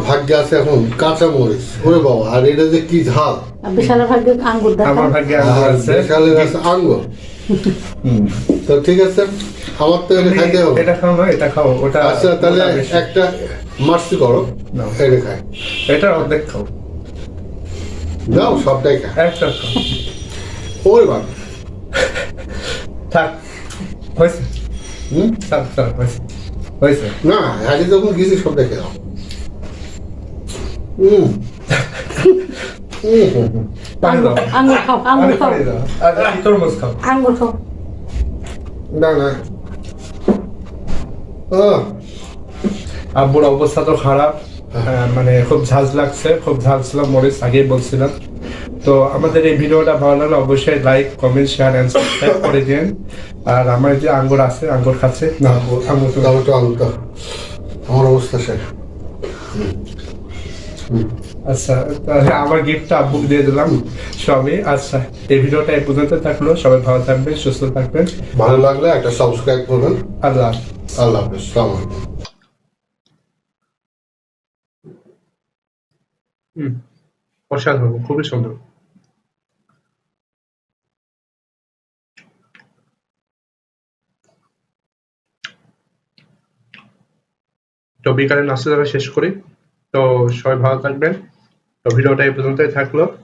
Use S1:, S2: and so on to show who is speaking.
S1: ভাগ্যে আছে এখন কাঁচা মরিচ, ওরে বাবা, আর এটা যে কি ঝাল।
S2: বিশালের ভাগ্যে আঙ্গুর দেখা।
S3: আমার ভাগ্যে আঙ্গুর আছে।
S1: বিশালের আছে আঙ্গুর। তো ঠিক আছে, আমার তো এটা খাইতে হবে।
S3: এটা খাও না, এটা খাও, ওটা।
S1: আচ্ছা তাহলে
S3: ওটা বেশি।
S1: একটা মার্সি করো,
S3: নাও।
S1: এটা খাই।
S3: এটা অর্ধেক খাও,
S1: দাও সবটাই খাই।
S3: একটা খাও।
S1: ওরে বাবা,
S3: থাক, হয়েছে।
S1: হুম,
S3: থাক, থাক, হয়েছে, হয়েছে।
S1: না আগে যখন গেছি সবটাই খেলাম। হুম
S3: পানি দাও,
S2: আঙ্গুর খাও, আঙ্গুর খাও,
S3: পানি দাও, আর তরমুজ খাও।
S2: আঙ্গুর খাও।
S1: না না,
S3: আব্বুর অবস্থা তো খারাপ, মানে খুব ঝাঁজ লাগছে, খুব ঝাঁজ ছিল মরিচ, আগেই বলছিলাম। তো আমাদের এই ভিডিওটা ভালো লাগলে অবশ্যই like, comment, share and subscribe করে দিন। আর আমার যে আঙ্গুর আছে, আঙ্গুর খাচ্ছে না, আঙ্গুর তো
S1: দাও তো আলু দাও, আমার অবস্থা শেষ।
S3: আচ্ছা, তাহলে আমার গিফটটা আব্বুকে দিয়ে দিলাম সবই। আচ্ছা, এই ভিডিওটা এই পর্যন্ত থাকলো। সবাই ভালো থাকবেন, সুস্থ থাকবেন।
S1: ভালো লাগলে একটা সাবস্ক্রাইব করবেন।
S3: আল্লাহ।
S1: আল্লাহ হাফেজ, আসসালামু আলাইকুম।
S3: অসাধারণ, খুবই সুন্দর। তো বিকালের নাস্তা শেষ করি। তো সবাই ভালো থাকবেন। তো ভিডিওটা এই পর্যন্তই থাকলো।